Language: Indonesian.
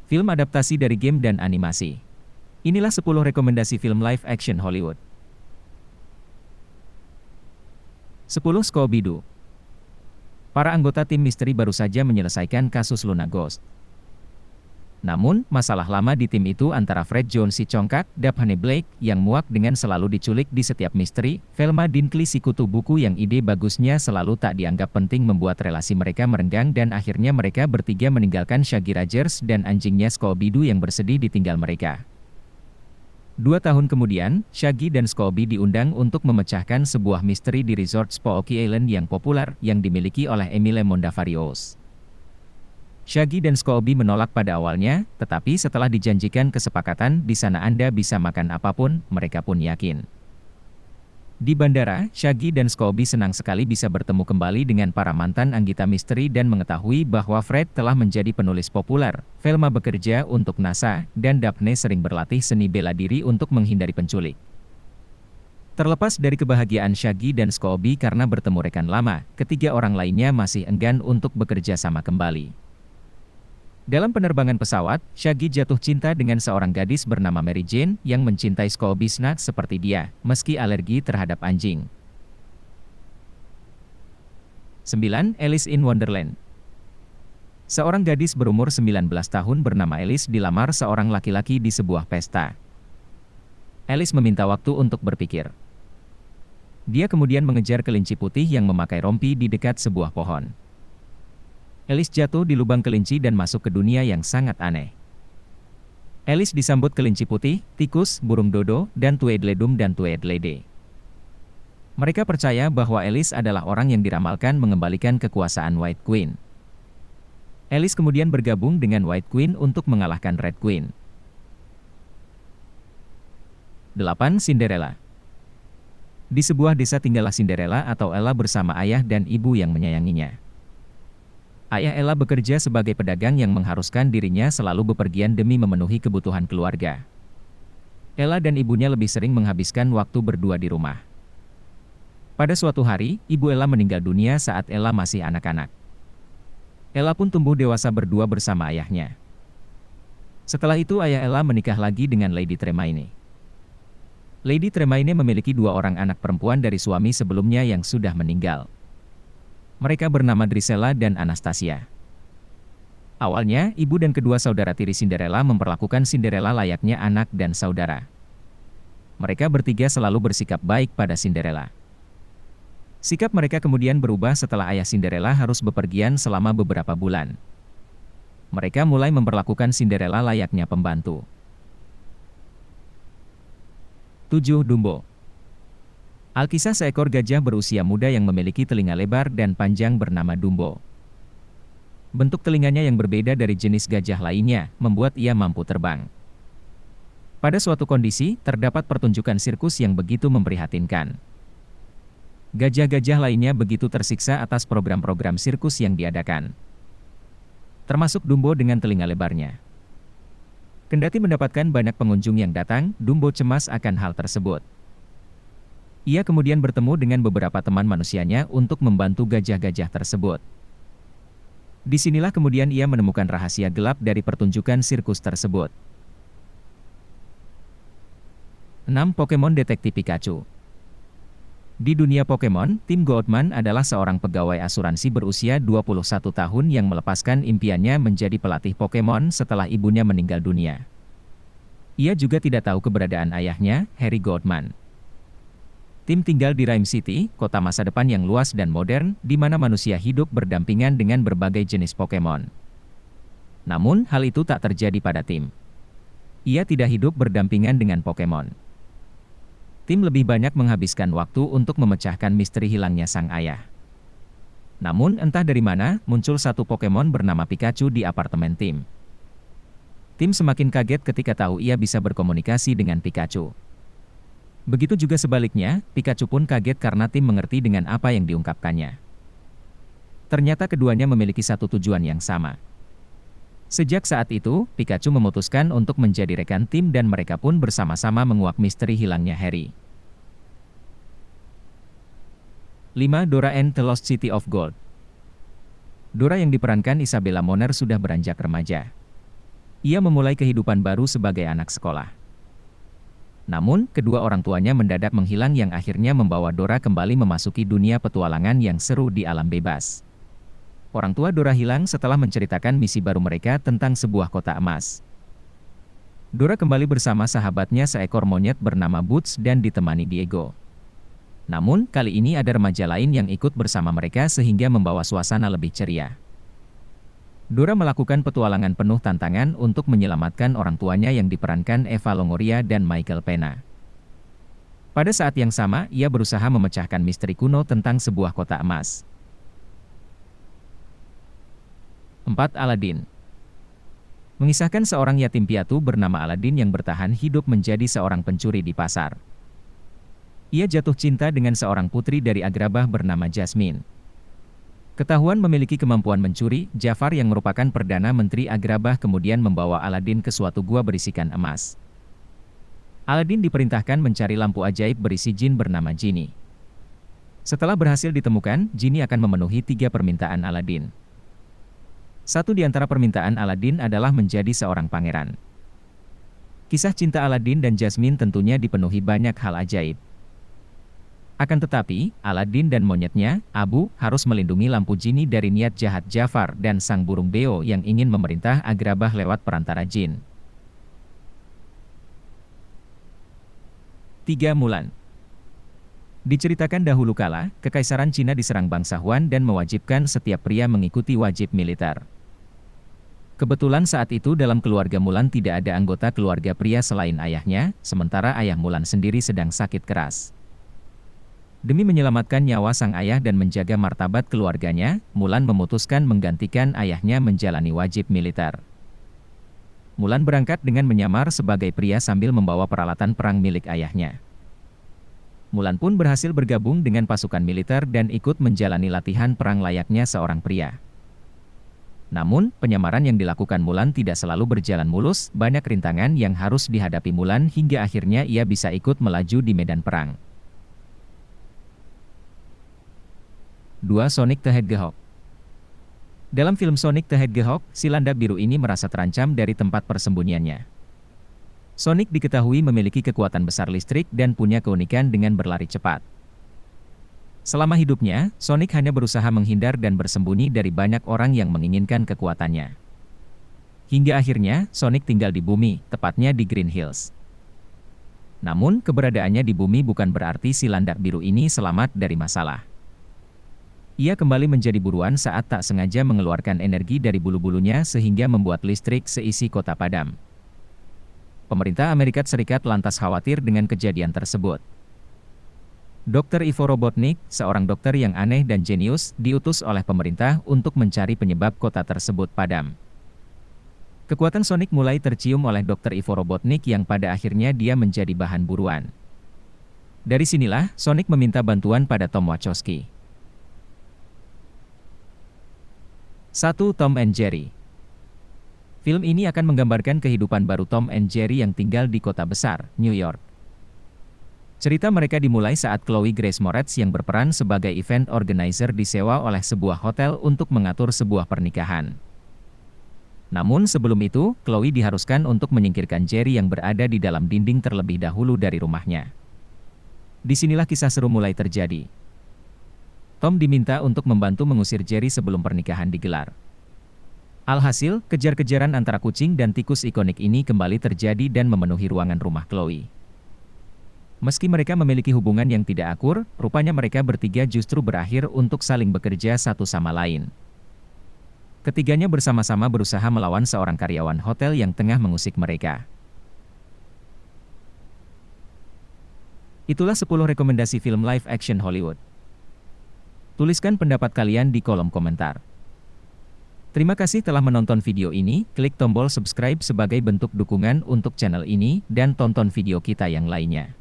Film adaptasi dari game dan animasi. Inilah 10 rekomendasi film live action Hollywood. 10 Scooby-Doo. Para anggota tim misteri baru saja menyelesaikan kasus Luna Ghost. Namun, masalah lama di tim itu antara Fred Jones si congkak, Daphne Blake, yang muak dengan selalu diculik di setiap misteri, Velma Dinkley si kutu buku yang ide bagusnya selalu tak dianggap penting membuat relasi mereka merenggang dan akhirnya mereka bertiga meninggalkan Shaggy Rogers dan anjingnya Scooby-Doo yang bersedih ditinggal mereka. 2 tahun kemudian, Shaggy dan Scooby diundang untuk memecahkan sebuah misteri di resort Spooky Island yang populer yang dimiliki oleh Emile Mondavarious. Shaggy dan Scooby menolak pada awalnya, tetapi setelah dijanjikan kesepakatan di sana Anda bisa makan apapun, mereka pun yakin. Di bandara, Shaggy dan Scooby senang sekali bisa bertemu kembali dengan para mantan anggota misteri dan mengetahui bahwa Fred telah menjadi penulis populer, Velma bekerja untuk NASA, dan Daphne sering berlatih seni bela diri untuk menghindari penculik. Terlepas dari kebahagiaan Shaggy dan Scooby karena bertemu rekan lama, ketiga orang lainnya masih enggan untuk bekerja sama kembali. Dalam penerbangan pesawat, Shaggy jatuh cinta dengan seorang gadis bernama Mary Jane yang mencintai Scooby Snack seperti dia, meski alergi terhadap anjing. 9. Alice in Wonderland. Seorang gadis berumur 19 tahun bernama Alice dilamar seorang laki-laki di sebuah pesta. Alice meminta waktu untuk berpikir. Dia kemudian mengejar kelinci putih yang memakai rompi di dekat sebuah pohon. Alice jatuh di lubang kelinci dan masuk ke dunia yang sangat aneh. Alice disambut kelinci putih, tikus, burung dodo, dan Tweedledum dan Tweedledee. Mereka percaya bahwa Alice adalah orang yang diramalkan mengembalikan kekuasaan White Queen. Alice kemudian bergabung dengan White Queen untuk mengalahkan Red Queen. 8. Cinderella. Di sebuah desa tinggallah Cinderella atau Ella bersama ayah dan ibu yang menyayanginya. Ayah Ella bekerja sebagai pedagang yang mengharuskan dirinya selalu bepergian demi memenuhi kebutuhan keluarga. Ella dan ibunya lebih sering menghabiskan waktu berdua di rumah. Pada suatu hari, ibu Ella meninggal dunia saat Ella masih anak-anak. Ella pun tumbuh dewasa berdua bersama ayahnya. Setelah itu ayah Ella menikah lagi dengan Lady Tremaine. Lady Tremaine memiliki 2 orang anak perempuan dari suami sebelumnya yang sudah meninggal. Mereka bernama Drusilla dan Anastasia. Awalnya, ibu dan kedua saudara tiri Cinderella memperlakukan Cinderella layaknya anak dan saudara. Mereka bertiga selalu bersikap baik pada Cinderella. Sikap mereka kemudian berubah setelah ayah Cinderella harus bepergian selama beberapa bulan. Mereka mulai memperlakukan Cinderella layaknya pembantu. 7. Dumbo. Alkisah seekor gajah berusia muda yang memiliki telinga lebar dan panjang bernama Dumbo. Bentuk telinganya yang berbeda dari jenis gajah lainnya, membuat ia mampu terbang. Pada suatu kondisi, terdapat pertunjukan sirkus yang begitu memprihatinkan. Gajah-gajah lainnya begitu tersiksa atas program-program sirkus yang diadakan. Termasuk Dumbo dengan telinga lebarnya. Kendati mendapatkan banyak pengunjung yang datang, Dumbo cemas akan hal tersebut. Ia kemudian bertemu dengan beberapa teman manusianya untuk membantu gajah-gajah tersebut. Disinilah kemudian ia menemukan rahasia gelap dari pertunjukan sirkus tersebut. 6. Pokemon Detektif Pikachu. Di dunia Pokemon, Tim Goldman adalah seorang pegawai asuransi berusia 21 tahun yang melepaskan impiannya menjadi pelatih Pokemon setelah ibunya meninggal dunia. Ia juga tidak tahu keberadaan ayahnya, Harry Goldman. Tim tinggal di Rhyme City, kota masa depan yang luas dan modern, di mana manusia hidup berdampingan dengan berbagai jenis Pokemon. Namun, hal itu tak terjadi pada Tim. Ia tidak hidup berdampingan dengan Pokemon. Tim lebih banyak menghabiskan waktu untuk memecahkan misteri hilangnya sang ayah. Namun, entah dari mana, muncul satu Pokemon bernama Pikachu di apartemen Tim. Tim semakin kaget ketika tahu ia bisa berkomunikasi dengan Pikachu. Begitu juga sebaliknya, Pikachu pun kaget karena Tim mengerti dengan apa yang diungkapkannya. Ternyata keduanya memiliki satu tujuan yang sama. Sejak saat itu, Pikachu memutuskan untuk menjadi rekan Tim dan mereka pun bersama-sama menguak misteri hilangnya Harry. 5. Dora and the Lost City of Gold. Dora yang diperankan Isabella Moner sudah beranjak remaja. Ia memulai kehidupan baru sebagai anak sekolah. Namun, kedua orang tuanya mendadak menghilang yang akhirnya membawa Dora kembali memasuki dunia petualangan yang seru di alam bebas. Orang tua Dora hilang setelah menceritakan misi baru mereka tentang sebuah kota emas. Dora kembali bersama sahabatnya seekor monyet bernama Boots dan ditemani Diego. Namun, kali ini ada remaja lain yang ikut bersama mereka sehingga membawa suasana lebih ceria. Dora melakukan petualangan penuh tantangan untuk menyelamatkan orang tuanya yang diperankan Eva Longoria dan Michael Pena. Pada saat yang sama, ia berusaha memecahkan misteri kuno tentang sebuah kota emas. 4. Aladin. Mengisahkan seorang yatim piatu bernama Aladin yang bertahan hidup menjadi seorang pencuri di pasar. Ia jatuh cinta dengan seorang putri dari Agrabah bernama Jasmine. Ketahuan memiliki kemampuan mencuri, Jafar yang merupakan Perdana Menteri Agrabah kemudian membawa Aladin ke suatu gua berisikan emas. Aladin diperintahkan mencari lampu ajaib berisi jin bernama Genie. Setelah berhasil ditemukan, Genie akan memenuhi 3 permintaan Aladin. Satu di antara permintaan Aladin adalah menjadi seorang pangeran. Kisah cinta Aladin dan Jasmine tentunya dipenuhi banyak hal ajaib. Akan tetapi, Aladin dan monyetnya, Abu, harus melindungi lampu Genie dari niat jahat Jafar dan sang burung beo yang ingin memerintah Agrabah lewat perantara jin. 3. Mulan. Diceritakan dahulu kala, Kekaisaran Cina diserang bangsa Han dan mewajibkan setiap pria mengikuti wajib militer. Kebetulan saat itu dalam keluarga Mulan tidak ada anggota keluarga pria selain ayahnya, sementara ayah Mulan sendiri sedang sakit keras. Demi menyelamatkan nyawa sang ayah dan menjaga martabat keluarganya, Mulan memutuskan menggantikan ayahnya menjalani wajib militer. Mulan berangkat dengan menyamar sebagai pria sambil membawa peralatan perang milik ayahnya. Mulan pun berhasil bergabung dengan pasukan militer dan ikut menjalani latihan perang layaknya seorang pria. Namun, penyamaran yang dilakukan Mulan tidak selalu berjalan mulus, banyak rintangan yang harus dihadapi Mulan hingga akhirnya ia bisa ikut melaju di medan perang. 2. Sonic the Hedgehog. Dalam film Sonic the Hedgehog, si landak biru ini merasa terancam dari tempat persembunyiannya. Sonic diketahui memiliki kekuatan besar listrik dan punya keunikan dengan berlari cepat. Selama hidupnya, Sonic hanya berusaha menghindar dan bersembunyi dari banyak orang yang menginginkan kekuatannya. Hingga akhirnya, Sonic tinggal di bumi, tepatnya di Green Hills. Namun, keberadaannya di bumi bukan berarti si landak biru ini selamat dari masalah. Ia kembali menjadi buruan saat tak sengaja mengeluarkan energi dari bulu-bulunya sehingga membuat listrik seisi kota padam. Pemerintah Amerika Serikat lantas khawatir dengan kejadian tersebut. Dr. Ivo Robotnik, seorang dokter yang aneh dan jenius, diutus oleh pemerintah untuk mencari penyebab kota tersebut padam. Kekuatan Sonic mulai tercium oleh Dr. Ivo Robotnik yang pada akhirnya dia menjadi bahan buruan. Dari sinilah, Sonic meminta bantuan pada Tom Wachowski. 1. Tom and Jerry. Film ini akan menggambarkan kehidupan baru Tom and Jerry yang tinggal di kota besar, New York. Cerita mereka dimulai saat Chloe Grace Moretz yang berperan sebagai event organizer disewa oleh sebuah hotel untuk mengatur sebuah pernikahan. Namun sebelum itu, Chloe diharuskan untuk menyingkirkan Jerry yang berada di dalam dinding terlebih dahulu dari rumahnya. Disinilah kisah seru mulai terjadi. Tom diminta untuk membantu mengusir Jerry sebelum pernikahan digelar. Alhasil, kejar-kejaran antara kucing dan tikus ikonik ini kembali terjadi dan memenuhi ruangan rumah Chloe. Meski mereka memiliki hubungan yang tidak akur, rupanya mereka bertiga justru berakhir untuk saling bekerja satu sama lain. Ketiganya bersama-sama berusaha melawan seorang karyawan hotel yang tengah mengusik mereka. Itulah 10 rekomendasi film live action Hollywood. Tuliskan pendapat kalian di kolom komentar. Terima kasih telah menonton video ini, klik tombol subscribe sebagai bentuk dukungan untuk channel ini, dan tonton video kita yang lainnya.